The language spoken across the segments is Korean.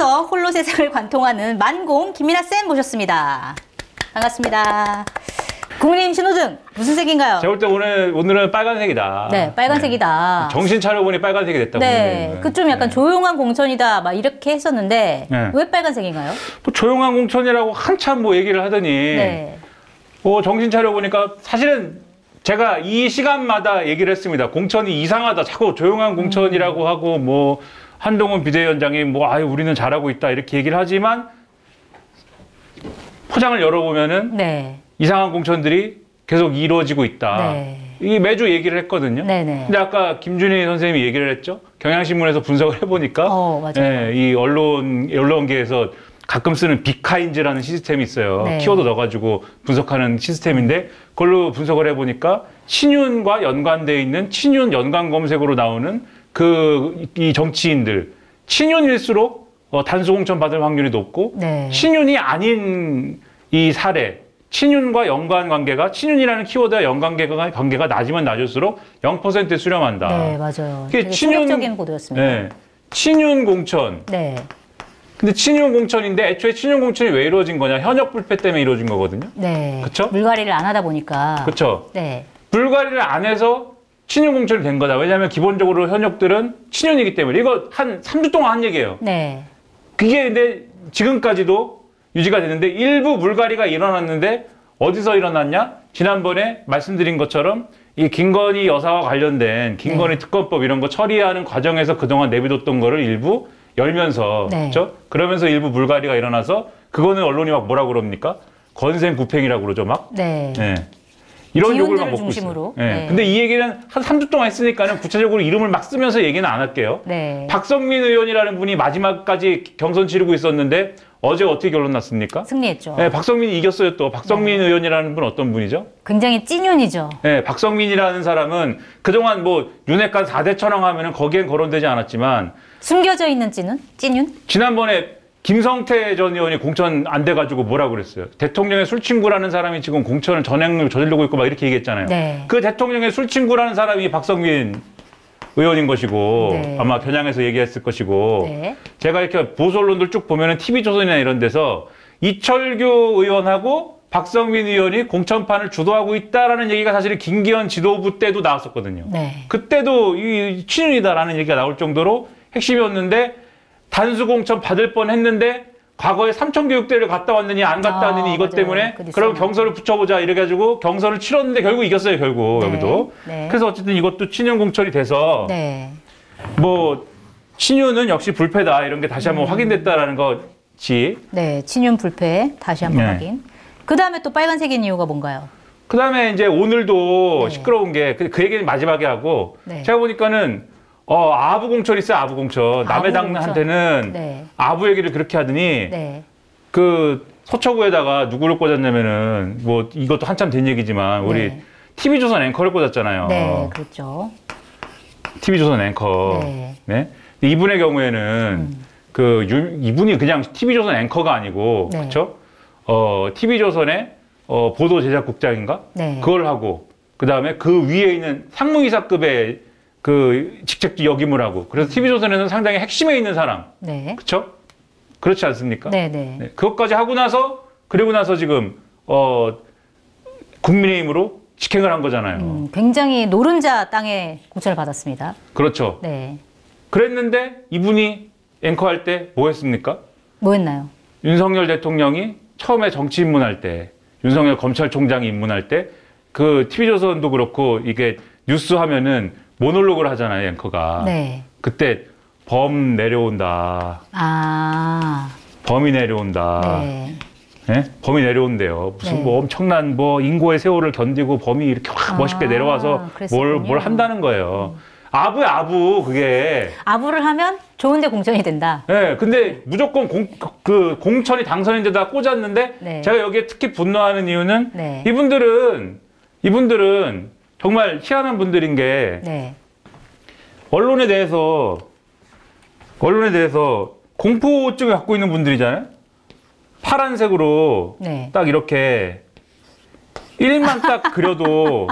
혼자서 홀로 세상을 관통하는 만공 김민아 쌤 모셨습니다. 반갑습니다. 국민의힘 신호등 무슨 색인가요? 제가 볼 때 오늘은 빨간색이다. 네, 빨간색이다. 네. 정신 차려보니 빨간색이 됐다. 네, 그 좀 약간 네. 조용한 공천이다 막 이렇게 했었는데 네. 왜 빨간색인가요? 뭐 조용한 공천이라고 한참 뭐 얘기를 하더니 네. 정신 차려보니까 사실은 제가 이 시간마다 얘기를 했습니다. 공천이 이상하다. 자꾸 조용한 공천이라고 하고 뭐 한동훈 비대위원장이 뭐 아유 우리는 잘하고 있다 이렇게 얘기를 하지만 포장을 열어보면은 네. 이상한 공천들이 계속 이루어지고 있다. 네. 이게 매주 얘기를 했거든요. 네네. 근데 아까 김준희 선생님이 얘기를 했죠. 경향신문에서 분석을 해보니까 맞아요. 예, 이 언론계에서 가끔 쓰는 빅카인즈라는 시스템이 있어요. 네. 키워드 넣어가지고 분석하는 시스템인데 그걸로 분석을 해보니까 친윤과 연관되어 있는 친윤 연관 검색으로 나오는 이 정치인들 친윤일수록 단수 공천 받을 확률이 높고 네. 친윤이 아닌 이 사례 친윤과 연관관계가 친윤이라는 키워드와 연관관계가 낮으면 낮을수록 0%에 수렴한다. 네, 맞아요. 그게 되게 충격적인 보도였습니다. 네, 친윤 공천. 네. 근데 친윤 공천인데 애초에 친윤 공천이 왜 이루어진 거냐? 현역 불패 때문에 이루어진 거거든요. 네. 그쵸? 물갈이를 안 하다 보니까. 그렇죠. 네. 물갈이를 안 해서 친윤 공천이 된 거다. 왜냐하면 기본적으로 현역들은 친윤이기 때문에 이거 한 3주 동안 한 얘기예요. 네. 그게 근데 지금까지도 유지가 되는데 일부 물갈이가 일어났는데 어디서 일어났냐? 지난번에 말씀드린 것처럼 이 김건희 여사와 관련된 김건희 네. 특검법 이런 거 처리하는 과정에서 그동안 내비뒀던 거를 일부 열면서 네. 그렇죠? 그러면서 일부 물갈이가 일어나서 그거는 언론이 막 뭐라 그럽니까? 건생구팽이라고 그러죠 막. 네. 네. 이런 욕을 막 기운들을 먹고 중심으로. 있어요. 네. 네. 근데 이 얘기는 한 3주 동안 했으니까는 구체적으로 이름을 막 쓰면서 얘기는 안 할게요. 네. 박성민 의원이라는 분이 마지막까지 경선 치르고 있었는데 어제 어떻게 결론 났습니까? 승리했죠. 네, 박성민이 이겼어요 또. 박성민 의원이라는 분 어떤 분이죠? 굉장히 찐윤이죠. 네, 박성민이라는 사람은 그동안 뭐 윤핵관 4대 천왕 하면은 거기엔 거론되지 않았지만 숨겨져 있는 찐윤? 지난번에 김성태 전 의원이 공천 안 돼가지고 뭐라 그랬어요? 대통령의 술친구라는 사람이 지금 공천을 전횡을 저지르고 있고 막 이렇게 얘기했잖아요. 네. 그 대통령의 술친구라는 사람이 박성민 의원인 것이고 네. 아마 겨냥해서 얘기했을 것이고 네. 제가 이렇게 보수 언론들 쭉 보면은 TV조선이나 이런 데서 이철규 의원하고 박성민 의원이 공천판을 주도하고 있다라는 얘기가 사실은 김기현 지도부 때도 나왔었거든요. 네. 그때도 이 친윤이다라는 얘기가 나올 정도로 핵심이었는데 단수 공천 받을 뻔했는데 과거에 삼천교육대를 갔다 왔느니 안 갔다 왔느니 이것 맞아요. 때문에 그럼 경선을 붙여보자 이래가지고 경선을 치렀는데 결국 이겼어요 결국 네. 여기도. 네. 그래서 어쨌든 이것도 친윤 공천이 돼서 네. 뭐 친윤은 역시 불패다 이런 게 다시 한번 확인됐다라는 거지. 네. 친윤 불패 다시 한번 네. 확인. 그 다음에 또 빨간색인 이유가 뭔가요? 그 다음에 이제 오늘도 네. 시끄러운 게 그 얘기는 마지막에 하고 네. 제가 보니까는 아부 공천 있어요 아부 공천. 남의 아부 당한테는 네. 아부 얘기를 그렇게 하더니 네. 그 서초구에다가 누구를 꽂았냐면은 뭐 이것도 한참 된 얘기지만 우리 네. TV조선 앵커를 꽂았잖아요. 네. 그렇죠. TV조선 앵커. 네. 네. 이분의 경우에는 이분이 그냥 TV조선 앵커가 아니고 네. 그렇죠? TV조선의 보도 제작국장인가? 네. 그걸 하고 그다음에 그 위에 있는 상무이사급의 그 직책 역임을 하고 그래서 TV조선에는 상당히 핵심에 있는 사람. 네. 그렇죠? 그렇지 않습니까? 네네. 네, 그것까지 하고 나서 그리고 나서 지금 국민의힘으로 직행을 한 거잖아요. 굉장히 노른자 땅에 공천을 받았습니다. 그렇죠. 네. 그랬는데 이분이 앵커할 때 뭐 했습니까? 뭐 했나요? 윤석열 대통령이 처음에 정치 입문할 때 윤석열 검찰총장이 입문할 때 그 TV조선도 그렇고 이게 뉴스 하면은 모놀로그를 하잖아요, 앵커가. 네. 그때 범 내려온다. 아. 범이 내려온다. 네. 네? 범이 내려온대요. 무슨 네. 뭐 엄청난 뭐 인고의 세월을 견디고 범이 이렇게 확 멋있게 내려와서 그랬었군요. 뭘 한다는 거예요. 아부야, 아부, 그게. 아부를 하면 좋은데 공천이 된다. 네, 근데 무조건 공천이 당선인 데다 꽂았는데 네. 제가 여기에 특히 분노하는 이유는 네. 이분들은 정말 희한한 분들인 게 네. 언론에 대해서 공포증을 갖고 있는 분들이잖아요. 파란색으로 네. 딱 이렇게 1만 딱 그려도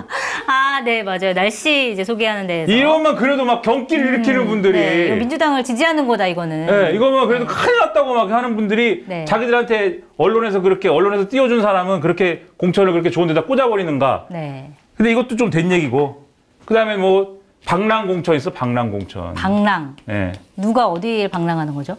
아, 네, 맞아요. 날씨 이제 소개하는 데에서. 이것만 그래도 막 경기를 일으키는 분들이. 네, 이거 민주당을 지지하는 거다, 이거는. 네, 이거만 그래도 큰일 났다고 막 하는 분들이 네. 자기들한테 언론에서 띄워준 사람은 그렇게 공천을 그렇게 좋은 데다 꽂아버리는가. 네. 근데 이것도 좀 된 얘기고. 그 다음에 뭐, 방랑공천 있어, 방랑공천. 방랑. 네. 누가 어디를 방랑하는 거죠?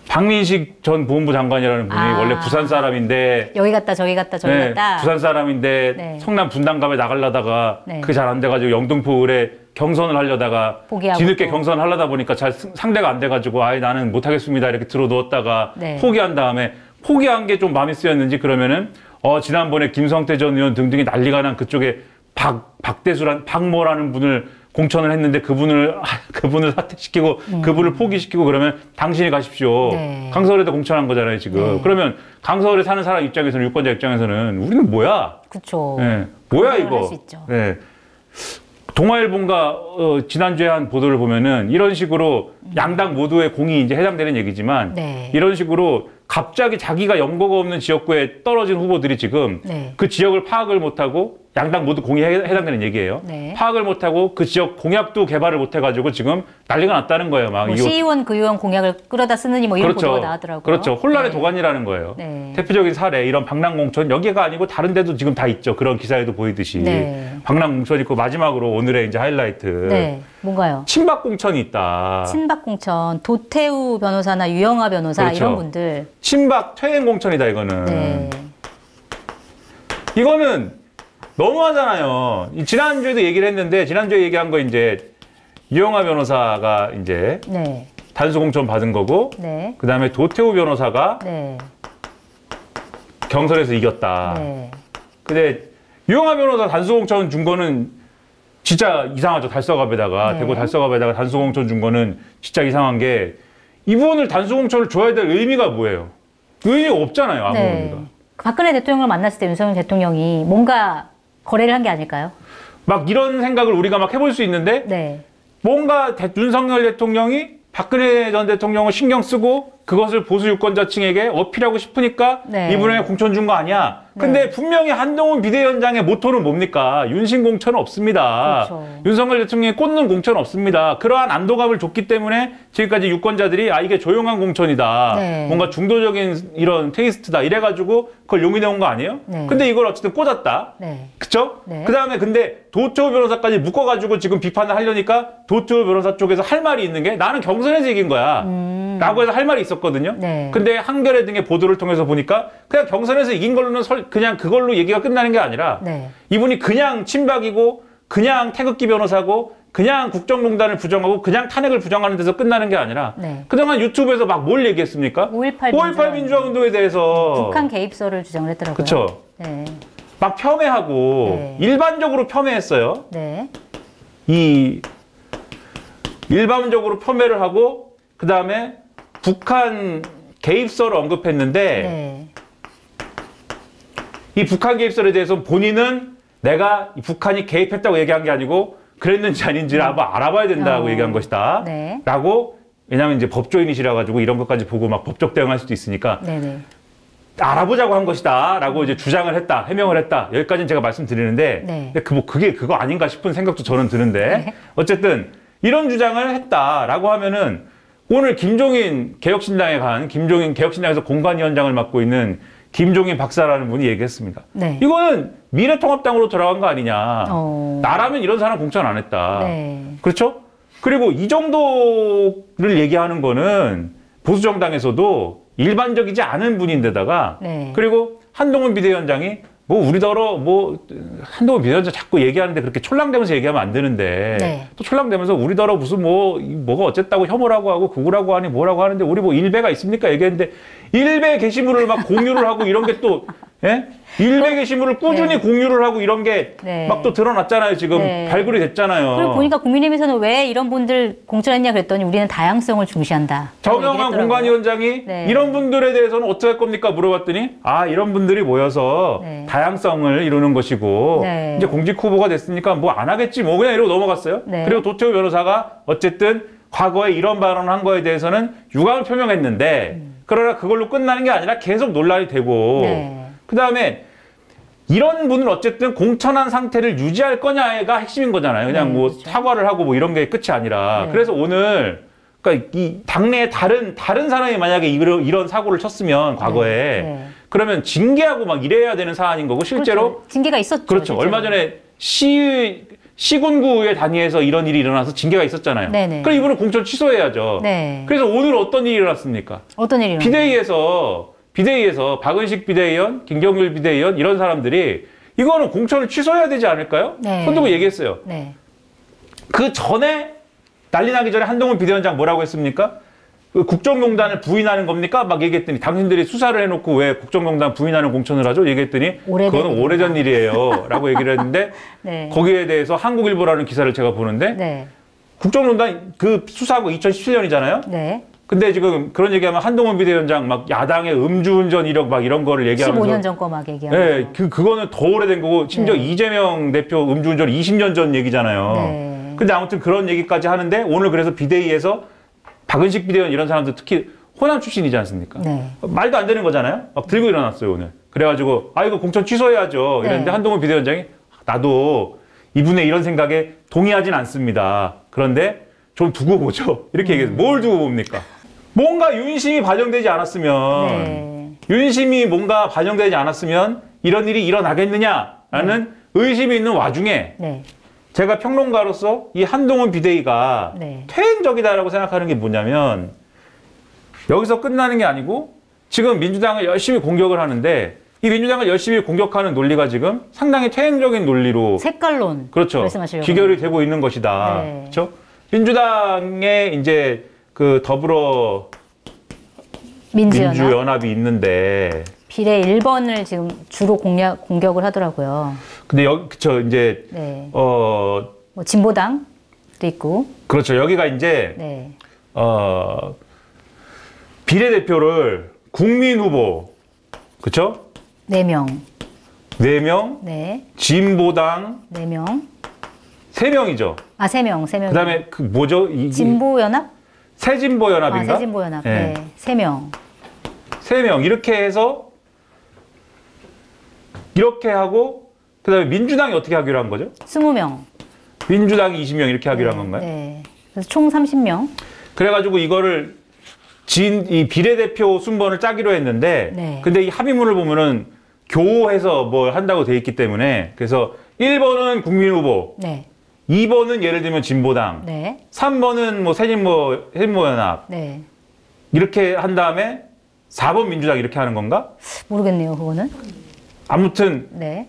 박민식 전 보훈부 장관이라는 분이 원래 부산 사람인데 여기 갔다 저기 갔다 저기 네, 갔다. 부산 사람인데 네. 성남 분당갑에 나가려다가 네. 그게 잘 안 돼가지고 영등포을에 경선을 하려다가 포기하고 뒤늦게 또. 경선을 하려다 보니까 잘 상대가 안 돼가지고 아예 나는 못하겠습니다 이렇게 들어누웠다가 네. 포기한 다음에 포기한 게 좀 마음이 쓰였는지 그러면은 지난번에 김성태 전 의원 등등이 난리가 난 그쪽에 박모라는 분을 공천을 했는데 그분을 사퇴시키고 그분을 포기시키고 그러면 당신이 가십시오. 네. 강서울에도 공천한 거잖아요 지금. 네. 그러면 강서울에 사는 사람 입장에서는 유권자 입장에서는 우리는 뭐야? 그쵸. 네. 뭐야 생각을 이거? 할수 있죠. 네. 동아일보가 지난주에 한 보도를 보면은 이런 식으로 양당 모두의 공이 이제 해당되는 얘기지만 네. 이런 식으로 갑자기 자기가 연고가 없는 지역구에 떨어진 후보들이 지금 네. 그 지역을 파악을 못하고 양당 모두 공이 해당되는 얘기예요. 네. 파악을 못하고 그 지역 공약도 개발을 못해가지고 지금 난리가 났다는 거예요. 막 뭐 이거 시의원, 구의원 공약을 끌어다 쓰느니 뭐 이런 그렇죠. 보도가 나왔더라고요. 그렇죠. 혼란의 네. 도가니라는 거예요. 네. 대표적인 사례 이런 방랑공천 여기가 아니고 다른 데도 지금 다 있죠. 그런 기사에도 보이듯이 네. 방랑공천 있고 마지막으로 오늘의 이제 하이라이트 네. 뭔가요? 친박공천이 있다. 친박공천, 도태우 변호사나 유영아 변호사 그렇죠. 이런 분들. 친박 퇴행공천이다 이거는. 네. 이거는 너무하잖아요. 지난주에도 얘기를 했는데 지난주에 얘기한 거 이제 유영아 변호사가 이제 네. 단수공천 받은 거고 네. 그다음에 도태우 변호사가 네. 경선에서 이겼다. 네. 근데 유영아 변호사 단수공천 준 거는 진짜 이상하죠. 달서갑에다가 네. 대구 달서갑에다가 단수공천 준 거는 진짜 이상한 게 이분을 단수공천을 줘야 될 의미가 뭐예요? 의미가 없잖아요. 아무 의미가. 박근혜 대통령을 만났을 때 윤석열 대통령이 뭔가 거래를 한 게 아닐까요? 막 이런 생각을 우리가 막 해볼 수 있는데 네. 뭔가 윤석열 대통령이 박근혜 전 대통령을 신경 쓰고 그것을 보수 유권자층에게 어필하고 싶으니까 네. 이분에게 공천 준 거 아니야. 근데 분명히 한동훈 비대위원장의 모토는 뭡니까? 윤심 공천은 없습니다. 그렇죠. 윤석열 대통령이 꽂는 공천은 없습니다. 그러한 안도감을 줬기 때문에 지금까지 유권자들이 이게 조용한 공천이다. 네. 뭔가 중도적인 이런 테이스트다. 이래가지고 그걸 용인해 온 거 아니에요? 네. 근데 이걸 어쨌든 꽂았다. 네. 그쵸? 네. 그 다음에 근데 도태우 변호사까지 묶어가지고 지금 비판을 하려니까 도태우 변호사 쪽에서 할 말이 있는 게 나는 경선에서 이긴 거야. 라고 해서 할 말이 있었거든요. 네. 근데 한겨레 등의 보도를 통해서 보니까 그냥 경선에서 이긴 걸로는 그냥 그걸로 얘기가 끝나는 게 아니라 네. 이분이 그냥 친박이고 그냥 태극기 변호사고 그냥 국정농단을 부정하고 그냥 탄핵을 부정하는 데서 끝나는 게 아니라 네. 그동안 유튜브에서 막 뭘 얘기했습니까? 5.18 민주화 운동에 대해서 북한 개입설을 주장을 했더라고요. 그쵸. 네. 막 폄훼하고 네. 일반적으로 폄훼했어요. 네. 일반적으로 폄훼를 하고 그 다음에 북한 개입설을 언급했는데 네. 이 북한 개입설에 대해서 본인은 내가 이 북한이 개입했다고 얘기한 게 아니고 그랬는지 아닌지를 한번 알아봐야 된다고 얘기한 것이다. 네. 라고 왜냐하면 이제 법조인이시라 가지고 이런 것까지 보고 막 법적 대응할 수도 있으니까 네네. 알아보자고 한 것이다. 라고 이제 주장을 했다. 해명을 했다. 여기까지는 제가 말씀드리는데 네. 근데 그게 그거 아닌가 싶은 생각도 저는 드는데 네. 어쨌든 이런 주장을 했다라고 하면은 오늘 김종인 개혁신당에 간 개혁신당에서 공관위원장을 맡고 있는 김종인 박사라는 분이 얘기했습니다. 네. 이거는 미래통합당으로 돌아간 거 아니냐. 나라면 이런 사람 공천 안 했다. 네. 그렇죠? 그리고 이 정도를 얘기하는 거는 보수정당에서도 일반적이지 않은 분인데다가 네. 그리고 한동훈 비대위원장이 한동훈 비대위원장 자꾸 얘기하는데 그렇게 촐랑대면서 얘기하면 안 되는데 네. 또 촐랑대면서 우리더러 무슨 뭐가 어쨌다고 혐오라고 하고 극우라고 하니 뭐라고 하는데 우리 뭐 일배가 있습니까? 얘기했는데 일배 게시물을 막 공유를 하고 이런 게 또 예? 일배 게시물을 꾸준히 네. 공유를 하고 이런 게 막 또 네. 드러났잖아요. 지금 네. 발굴이 됐잖아요. 그리고 보니까 국민의힘에서는 왜 이런 분들 공천했냐 그랬더니 우리는 다양성을 중시한다. 정영환 공관위원장이 네. 이런 분들에 대해서는 어떻게 할 겁니까? 물어봤더니 이런 분들이 모여서 네. 다양성을 이루는 것이고 네. 이제 공직 후보가 됐으니까 뭐 안 하겠지 뭐 그냥 이러고 넘어갔어요. 네. 그리고 도태우 변호사가 어쨌든 과거에 이런 발언을 한 거에 대해서는 유감을 표명했는데 그러나 그걸로 끝나는 게 아니라 계속 논란이 되고 네. 그다음에 이런 분은 어쨌든 공천한 상태를 유지할 거냐가 핵심인 거잖아요. 그냥 네, 뭐 그렇죠. 사과를 하고 뭐 이런 게 끝이 아니라. 네. 그래서 오늘 그러니까 이 당내에 다른 사람이 만약에 이런 사고를 쳤으면 과거에 네. 그러면 징계하고 막 이래야 되는 사안인 거고 실제로 그렇죠. 징계가 있었죠. 그렇죠. 실제로. 얼마 전에 시군구의 단위에서 이런 일이 일어나서 징계가 있었잖아요. 네네. 그럼 이분은 공천 취소해야죠. 네. 그래서 오늘 어떤 일이 일어났습니까? 어떤 일이 일어났나요? 비대위에서 박은식 비대위원, 김경률 비대위원 이런 사람들이 이거는 공천을 취소해야 되지 않을까요? 네. 손 들고 얘기했어요. 네. 그 전에 난리 나기 전에 한동훈 비대위원장 뭐라고 했습니까? 그 국정농단을 부인하는 겁니까? 막 얘기했더니 당신들이 수사를 해놓고 왜 국정농단 부인하는 공천을 하죠? 얘기했더니 그거는 오래전 일이에요. 라고 얘기를 했는데 네. 거기에 대해서 한국일보라는 기사를 제가 보는데 네. 국정농단 그 수사하고 2017년이잖아요. 네. 근데 지금 그런 얘기하면 한동훈 비대위원장 막 야당의 음주운전 이력 막 이런 거를 얘기하면서 15년 전 거 막 얘기하고. 네, 그거는 더 오래된 거고 심지어 네. 이재명 대표 음주운전 20년 전 얘기잖아요. 네. 근데 아무튼 그런 얘기까지 하는데 오늘 그래서 비대위에서 박은식 비대위원 이런 사람들 특히 호남 출신이지 않습니까? 네. 말도 안 되는 거잖아요. 막 들고 일어났어요 오늘. 그래가지고 아 이거 공천 취소해야죠. 이랬는데 네. 한동훈 비대위원장이 나도 이분의 이런 생각에 동의하진 않습니다. 그런데 좀 두고 보죠. 이렇게 얘기해서 뭘 두고 봅니까? 뭔가 윤심이 반영되지 않았으면 네. 윤심이 뭔가 반영되지 않았으면 이런 일이 일어나겠느냐라는 의심이 있는 와중에 네. 제가 평론가로서 이 한동훈 비대위가 네. 퇴행적이다라고 생각하는 게 뭐냐면 여기서 끝나는 게 아니고 지금 민주당을 열심히 공격을 하는데 이 민주당을 열심히 공격하는 논리가 지금 상당히 퇴행적인 논리로 색깔론. 그렇죠. 말씀하시려고. 귀결이 되고 있는 것이다. 네. 그렇죠? 민주당의 이제 그 더불어 민주연합이 있는데 비례 1번을 지금 주로 공격을 하더라고요. 근데 여기 그쵸 이제 네. 뭐 진보당도 있고. 그렇죠. 여기가 이제 네. 비례대표를 국민 후보 그렇죠? 4명. 4명, 네. 진보당 4명. 3명이죠. 아, 3명. 그다음에 그 뭐죠? 진보연합? 새진보연합인가? 아, 새진보연합. 네. 네. 3명. 3명 이렇게 해서 이렇게 하고 그다음에 민주당이 어떻게 하기로 한 거죠? 20명. 민주당이 20명 이렇게 하기로 한 건가요? 네. 그래서 총 30명. 그래가지고 이거를 이 비례대표 순번을 짜기로 했는데 네. 근데 이 합의문을 보면은 교호해서 뭘 한다고 돼 있기 때문에 그래서 1번은 국민후보 네. 2번은 예를 들면 진보당 네. 3번은 뭐 새진보연합 네. 이렇게 한 다음에 4번 민주당 이렇게 하는 건가? 모르겠네요, 그거는. 아무튼 네.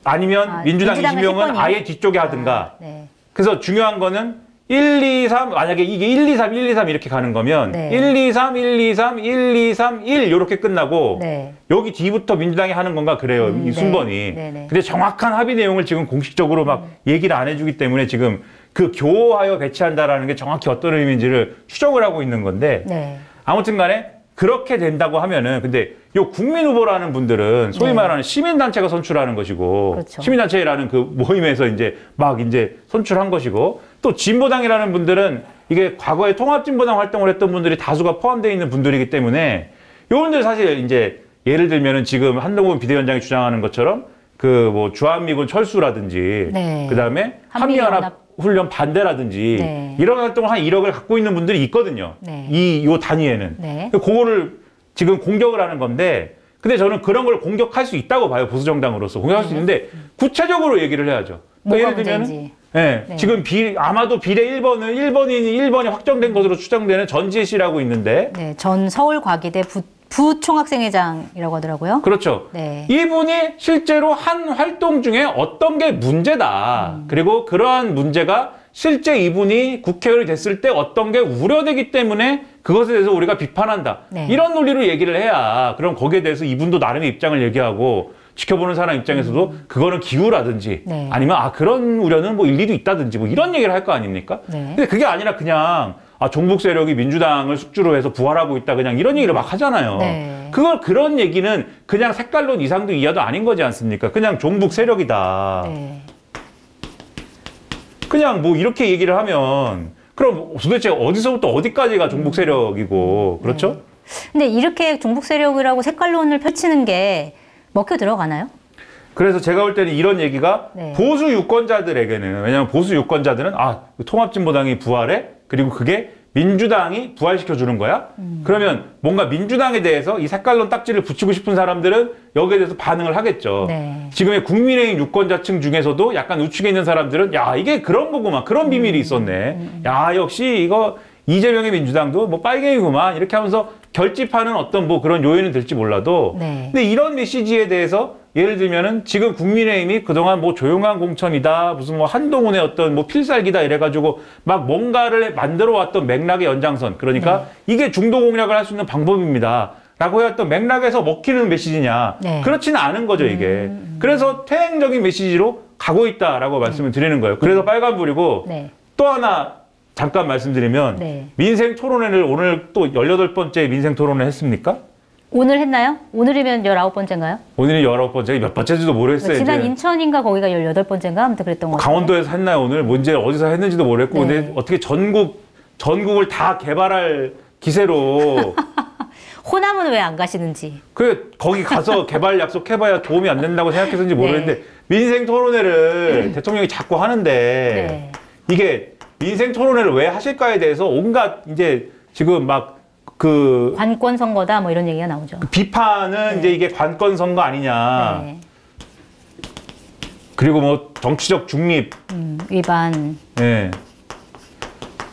아니면 민주당 민주당은 20명은 10번이요? 아예 뒤쪽에 하든가 네. 그래서 중요한 거는 1, 2, 3 만약에 이게 1, 2, 3, 1, 2, 3 이렇게 가는 거면 네. 1, 2, 3, 1, 2, 3, 1, 2, 3, 1 이렇게 끝나고 네. 여기 뒤부터 민주당이 하는 건가 그래요. 이 네. 순번이. 네네. 근데 정확한 합의 내용을 지금 공식적으로 막 얘기를 안 해주기 때문에 지금 그 교호하여 배치한다라는 게 정확히 어떤 의미인지를 추정을 하고 있는 건데 네. 아무튼 간에 그렇게 된다고 하면은 근데 요 국민 후보라는 분들은 소위 네. 말하는 시민단체가 선출하는 것이고 그렇죠. 시민단체라는 그 모임에서 이제 막 이제 선출한 것이고 또 진보당이라는 분들은 이게 과거에 통합진보당 활동을 했던 분들이 다수가 포함되어 있는 분들이기 때문에 요분들 사실 이제 예를 들면은 지금 한동훈 비대위원장이 주장하는 것처럼 그 뭐 주한미군 철수라든지 네. 그다음에 한미연합 훈련 반대라든지 네. 이런 활동을 한 1억을 갖고 있는 분들이 있거든요. 네. 요 단위에는. 네. 그거를 지금 공격을 하는 건데 근데 저는 그런 걸 공격할 수 있다고 봐요. 보수정당으로서. 공격할 수 있는데 구체적으로 얘기를 해야죠. 뭐가 예를 들면 문제인지. 네, 네. 지금 아마도 비례 1번이 확정된 것으로 추정되는 전지혜 씨라고 있는데 네. 전 서울과기대 부총학생회장이라고 하더라고요. 그렇죠. 네. 이분이 실제로 한 활동 중에 어떤 게 문제다. 그리고 그러한 문제가 실제 이분이 국회의원이 됐을 때 어떤 게 우려되기 때문에 그것에 대해서 우리가 비판한다. 네. 이런 논리로 얘기를 해야 그럼 거기에 대해서 이분도 나름의 입장을 얘기하고 지켜보는 사람 입장에서도 그거는 기우라든지 네. 아니면 그런 우려는 뭐 일리도 있다든지 뭐 이런 얘기를 할 거 아닙니까? 네. 근데 그게 아니라 그냥 종북 세력이 민주당을 숙주로 해서 부활하고 있다 그냥 이런 얘기를 막 하잖아요. 네. 그런 얘기는 그냥 색깔론 이상도 이하도 아닌 거지 않습니까? 그냥 종북 세력이다. 네. 그냥 뭐 이렇게 얘기를 하면 그럼 도대체 어디서부터 어디까지가 종북 세력이고 그렇죠? 근데 이렇게 종북 세력이라고 색깔론을 펼치는 게 먹혀 들어가나요? 그래서 제가 볼 때는 이런 얘기가 네. 보수 유권자들에게는, 왜냐하면 보수 유권자들은 통합진보당이 부활해? 그리고 그게 민주당이 부활시켜 주는 거야? 그러면 뭔가 민주당에 대해서 이 색깔론 딱지를 붙이고 싶은 사람들은 여기에 대해서 반응을 하겠죠. 네. 지금의 국민의힘 유권자층 중에서도 약간 우측에 있는 사람들은 야, 이게 그런 거구만. 그런 비밀이 있었네. 야, 역시 이거 이재명의 민주당도 뭐 빨갱이구만. 이렇게 하면서 결집하는 어떤 뭐 그런 요인은 될지 몰라도. 네. 근데 이런 메시지에 대해서 예를 들면은 지금 국민의힘이 그동안 뭐 조용한 공천이다, 무슨 뭐 한동훈의 어떤 뭐 필살기다 이래가지고 막 뭔가를 만들어 왔던 맥락의 연장선. 그러니까 이게 중도 공략을 할 수 있는 방법입니다. 라고 해왔던 맥락에서 먹히는 메시지냐. 네. 그렇지는 않은 거죠, 이게. 그래서 퇴행적인 메시지로 가고 있다라고 말씀을 드리는 거예요. 그래서 빨간불이고 네. 또 하나 잠깐 말씀드리면 네. 민생 토론회를 오늘 또 18번째 민생 토론회 했습니까? 오늘 했나요? 오늘이면 19번째인가요? 오늘이 19번째, 몇 번째인지도 모르겠어요. 지난 이제. 인천인가 거기가 18번째인가 아무튼 그랬던 것 같아요. 강원도에서 했나요, 오늘? 뭔지 어디서 했는지도 모르겠고. 네. 근데 어떻게 전국을 다 개발할 기세로. 호남은 왜 안 가시는지. 거기 가서 개발 약속해봐야 도움이 안 된다고 생각해서인지 모르겠는데, 민생 토론회를 대통령이 자꾸 하는데, 네. 이게 민생 토론회를 왜 하실까에 대해서 온갖 이제 지금 막 관권 선거다 뭐 이런 얘기가 나오죠. 비판은 이제 이게 관권 선거 아니냐. 네. 그리고 뭐 정치적 중립. 위반. 예.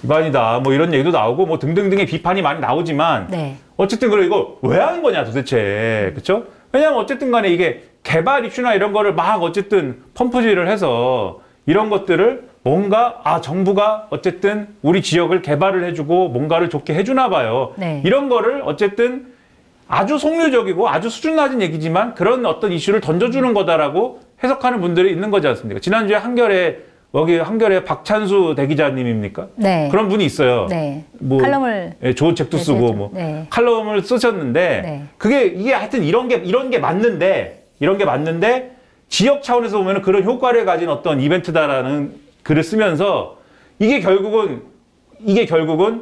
위반이다. 뭐 이런 얘기도 나오고 뭐 등등등의 비판이 많이 나오지만 네. 어쨌든 그래 이거 왜 하는 거냐 도대체. 그렇죠? 왜냐면 어쨌든 간에 이게 개발 이슈나 이런 거를 막 어쨌든 펌프질을 해서 이런 것들을 뭔가 정부가 어쨌든 우리 지역을 개발을 해주고 뭔가를 좋게 해주나 봐요. 네. 이런 거를 어쨌든 아주 속류적이고 아주 수준 낮은 얘기지만 그런 어떤 이슈를 던져주는 거다라고 해석하는 분들이 있는 거지 않습니까? 지난주에 한겨레 박찬수 대기자님입니까? 네. 그런 분이 있어요. 네. 뭐 칼럼을 좋은 책도 쓰고 쓰셨죠. 뭐 네. 칼럼을 쓰셨는데 네. 이게 하여튼 이런 게 맞는데 지역 차원에서 보면은 그런 효과를 가진 어떤 이벤트다라는 글을 쓰면서 이게 결국은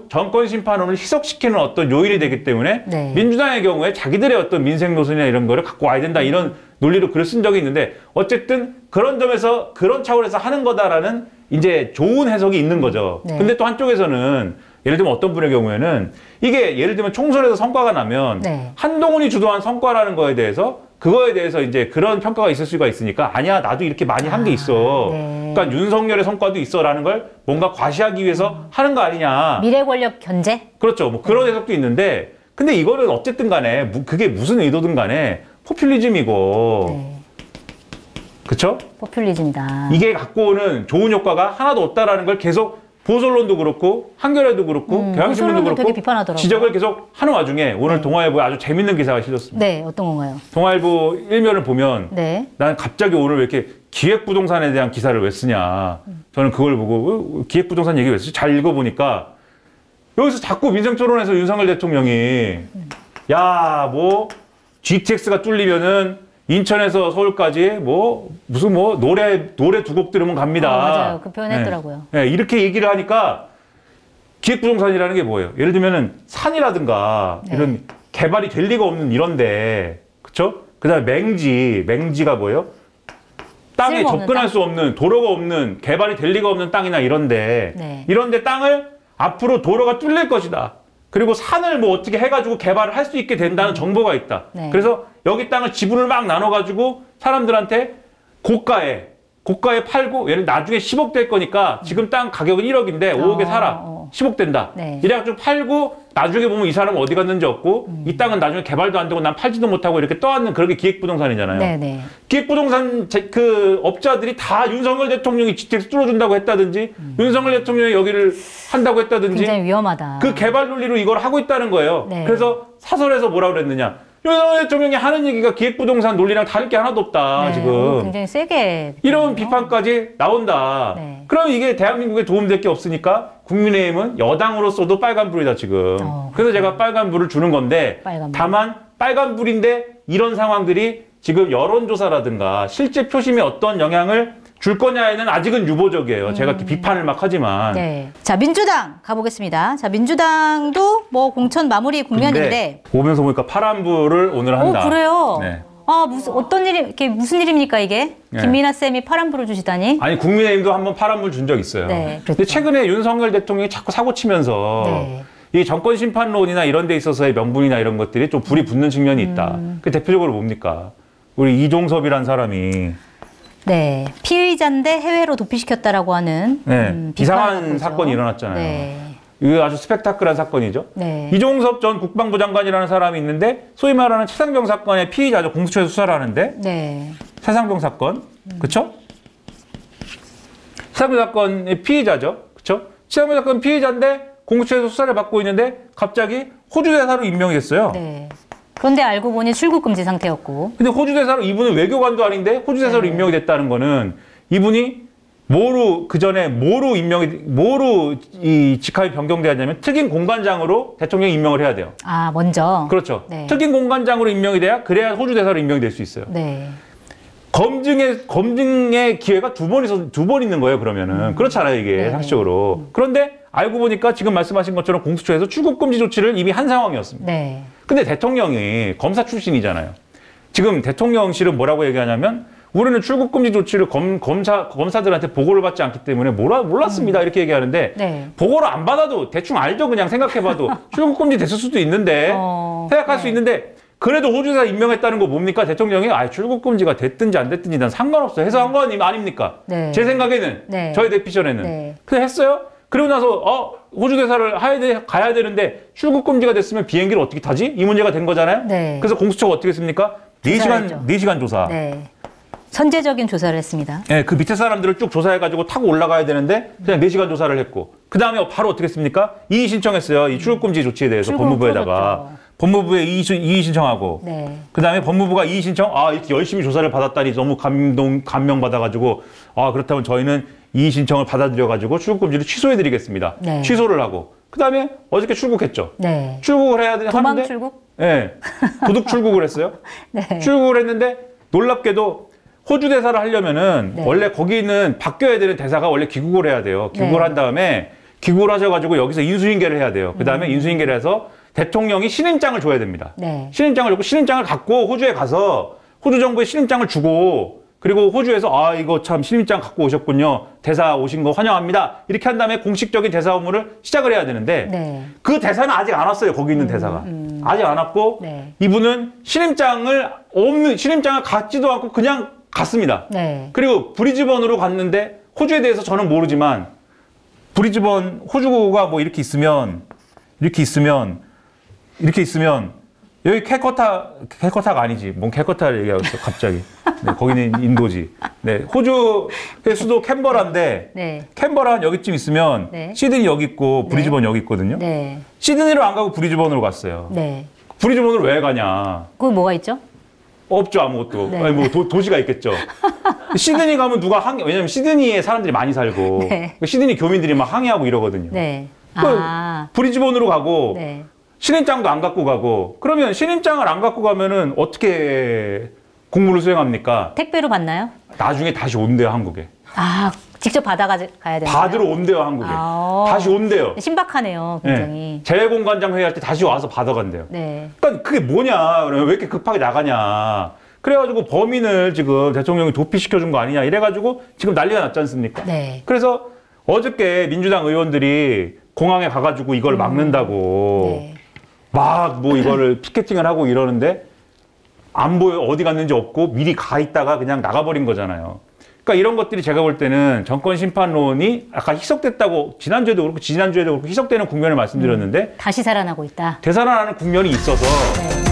정권 심판론을 희석시키는 어떤 요인이 되기 때문에 네. 민주당의 경우에 자기들의 어떤 민생 노선이나 이런 거를 갖고 와야 된다 이런 논리로 글을 쓴 적이 있는데 어쨌든 그런 점에서 그런 차원에서 하는 거다라는 이제 좋은 해석이 있는 거죠. 네. 근데 또 한쪽에서는 예를 들면 어떤 분의 경우에는 이게 예를 들면 총선에서 성과가 나면 네. 한동훈이 주도한 성과라는 거에 대해서 그거에 대해서 이제 그런 평가가 있을 수가 있으니까 아니야 나도 이렇게 많이 한 게 있어. 네. 그러니까 윤석열의 성과도 있어라는 걸 뭔가 과시하기 위해서 하는 거 아니냐. 미래 권력 견제? 그렇죠. 뭐 그런 해석도 있는데 근데 이거는 어쨌든 간에 그게 무슨 의도든 간에 포퓰리즘이고 네. 그렇죠? 포퓰리즘이다. 이게 갖고 오는 좋은 효과가 하나도 없다라는 걸 계속 보수언론도 그렇고 한겨레도 그렇고 경향신문도 보수언론도 되게 그렇고 비판하더라고요. 지적을 계속 하는 와중에 오늘 네. 동아일보에 아주 재밌는 기사가 실렸습니다. 네, 어떤 건가요? 동아일보 일면을 보면 네. 난 갑자기 오늘 왜 이렇게 기획부동산에 대한 기사를 왜 쓰냐. 저는 그걸 보고 기획부동산 얘기 왜 쓰지? 잘 읽어보니까 여기서 자꾸 민생토론에서 윤석열 대통령이 야, 뭐 GTX가 뚫리면은 인천에서 서울까지 무슨 노래 두 곡 들으면 갑니다. 맞아요. 그 표현 했더라고요. 네, 이렇게 얘기를 하니까 기획부동산이라는 게 뭐예요? 예를 들면은 산이라든가 네. 이런 개발이 될 리가 없는 이런데, 그쵸? 그 다음에 맹지가 뭐예요? 땅에 쓸모없는 접근할 땅? 수 없는, 도로가 없는, 개발이 될 리가 없는 땅이나 이런데, 네. 이런데 땅을 앞으로 도로가 뚫릴 것이다. 그리고 산을 뭐 어떻게 해가지고 개발을 할 수 있게 된다는 정보가 있다. 네. 그래서 여기 땅을 지분을 막 나눠가지고 사람들한테 고가에 팔고 얘는 나중에 10억 될 거니까 지금 땅 가격은 1억인데 5억에 사라. 10억 된다. 네. 이래가지고 팔고 나중에 보면 이 사람은 어디 갔는지 없고 이 땅은 나중에 개발도 안 되고 난 팔지도 못하고 이렇게 떠안는 그런 게 기획부동산이잖아요. 네네. 기획부동산 그 업자들이 다 윤석열 대통령이 GTX 뚫어준다고 했다든지 윤석열 대통령이 여기를 한다고 했다든지 굉장히 위험하다. 그 개발 논리로 이걸 하고 있다는 거예요. 네. 그래서 사설에서 뭐라고 그랬느냐. 윤석열 대통령이 하는 얘기가 기획부동산 논리랑 다를 게 하나도 없다. 네, 지금. 굉장히 세게. 이런 비판까지 나온다. 네. 그럼 이게 대한민국에 도움될 게 없으니까 국민의힘은 여당으로서도 빨간불이다 지금. 그래서 제가 빨간불을 주는 건데 빨간불. 다만 빨간불인데 이런 상황들이 지금 여론조사라든가 실제 표심에 어떤 영향을 줄 거냐에는 아직은 유보적이에요. 제가 이렇게 비판을 막 하지만. 네. 자, 민주당 가보겠습니다. 자, 민주당도 뭐 공천 마무리 국면인데. 오면서 보니까 파란불을 오늘 한다. 그래요? 네. 어떤 일이, 이게 무슨 일입니까, 이게? 네. 김민아 쌤이 파란불을 주시다니? 아니, 국민의힘도 한번 파란불 준 적 있어요. 네, 근데 그렇죠. 최근에 윤석열 대통령이 자꾸 사고 치면서 네. 이 정권 심판론이나 이런 데 있어서의 명분이나 이런 것들이 좀 불이 붙는 측면이 있다. 그 대표적으로 뭡니까? 우리 이종섭이라는 사람이 네. 피의자인데 해외로 도피시켰다라고 하는 네, 비판을 이상한 하고 사건이 있죠. 일어났잖아요. 네. 이거 아주 스펙타클한 사건이죠. 네. 이종섭 전 국방부 장관이라는 사람이 있는데 소위 말하는 최상병 사건의 피의자죠. 공수처에서 수사를 하는데 네. 최상병 사건, 그렇죠? 최상병 사건의 피의자죠, 그렇죠? 최상병 사건 피의자인데 공수처에서 수사를 받고 있는데 갑자기 호주 대사로 임명이 됐어요. 네. 그런데 알고 보니 출국 금지 상태였고. 근데 호주 대사로 이분은 외교관도 아닌데 호주 대사로 임명이 됐다는 거는 이분이 뭐로 이 직함이 변경되었냐면 특임 공관장으로 대통령이 임명을 해야 돼요. 아, 먼저. 그렇죠. 네. 특임 공관장으로 임명이 돼야 그래야 호주 대사로 임명이 될 수 있어요. 네. 검증의 기회가 두 번 있는 거예요, 그러면은. 그렇잖아요, 이게, 네네. 상식적으로. 그런데 알고 보니까 지금 말씀하신 것처럼 공수처에서 출국금지 조치를 이미 한 상황이었습니다. 네. 근데 대통령이 검사 출신이잖아요. 지금 대통령실은 뭐라고 얘기하냐면 우리는 출국금지 조치를 검사들한테 보고를 받지 않기 때문에 몰랐습니다. 이렇게 얘기하는데 네. 보고를 안 받아도 대충 알죠. 그냥 생각해봐도 출국금지 됐을 수도 있는데 생각할 수 있는데 그래도 호주에서 임명했다는 거 뭡니까? 대통령이 출국금지가 됐든지 안 됐든지 난 상관없어 해서 한 거 아닙니까? 네. 제 생각에는 네. 저희 대피션에는 네. 그래 했어요. 그리고 나서 호주 대사를 가야 되는데 출국금지가 됐으면 비행기를 어떻게 타지? 이 문제가 된 거잖아요. 네. 그래서 공수처가 어떻게 했습니까? 조사했죠. 4시간 조사. 네. 선제적인 조사를 했습니다. 네, 그 밑에 사람들을 쭉 조사해가지고 타고 올라가야 되는데 그냥 4시간 조사를 했고 그 다음에 바로 어떻게 했습니까? 이의 신청했어요. 이 출국금지 조치에 대해서 법무부에다가. 풀어줬죠. 법무부에 이의 신청하고 네. 그 다음에 법무부가 이의 신청 이렇게 열심히 조사를 받았다니 너무 감명받아가지고 그렇다면 저희는 이의 신청을 받아들여가지고 출국금지를 취소해드리겠습니다. 네. 취소를 하고 그 다음에 어저께 출국했죠. 네. 출국을 해야 되는데 도망 출국? 네, 도둑 출국을 했어요. 네. 출국을 했는데 놀랍게도 호주 대사를 하려면은 네. 원래 거기 있는 바뀌어야 되는 대사가 원래 귀국을 해야 돼요. 귀국을 네. 한 다음에 귀국을 하셔가지고 여기서 인수인계를 해야 돼요. 그 다음에 인수인계를 해서 대통령이 신임장을 줘야 됩니다. 네. 신임장을 주고 신임장을 갖고 호주에 가서 호주 정부에 신임장을 주고 그리고 호주에서 이거 참 신임장 갖고 오셨군요. 대사 오신 거 환영합니다. 이렇게 한 다음에 공식적인 대사 업무를 시작을 해야 되는데 네. 그 대사는 아직 안 왔어요. 거기 있는 대사가. 아직 안 왔고 네. 이분은 신임장을 갖지도 않고 그냥 갔습니다. 네. 그리고 브리즈번으로 갔는데 호주에 대해서 저는 모르지만 브리즈번 호주가 뭐 이렇게 있으면 여기 캘커타가 아니지. 뭔 캘커타를 얘기하고 있어 갑자기. 네, 거기는 인도지. 네, 호주의 수도 캔버라인데 네. 캔버라 여기쯤 있으면 네. 시드니 여기 있고 브리즈번 여기 있거든요. 네. 시드니로 안 가고 브리즈번으로 갔어요. 네. 브리즈번으로 왜 가냐? 그거 뭐가 있죠? 없죠, 아무것도. 네. 아니, 뭐 도시가 있겠죠. 시드니 가면 왜냐면 시드니에 사람들이 많이 살고 네. 시드니 교민들이 막 항의하고 이러거든요. 네. 브리즈번으로 가고 네. 신임장도 안 갖고 가고 그러면 신임장을 안 갖고 가면은 어떻게 공무를 수행합니까? 택배로 받나요? 나중에 다시 온대요, 한국에. 직접 받아가야 되나요? 받으러 온대요, 한국에. 다시 온대요. 신박하네요, 굉장히. 네. 재외공관장 회의할 때 다시 와서 받아간대요. 네. 그러니까 그게 뭐냐? 그러면 왜 이렇게 급하게 나가냐? 그래가지고 범인을 지금 대통령이 도피시켜준 거 아니냐? 이래가지고 지금 난리가 났지 않습니까? 네. 그래서 어저께 민주당 의원들이 공항에 가가지고 이걸 막는다고 네. 막 뭐 이거를 피켓팅을 하고 이러는데 안 보여, 어디 갔는지 없고 미리 가 있다가 그냥 나가버린 거잖아요. 그러니까 이런 것들이 제가 볼 때는 정권 심판론이 약간 희석됐다고 지난주에도 그렇고 희석되는 국면을 말씀드렸는데 다시 살아나고 있다. 되살아나는 국면이 있어서 네.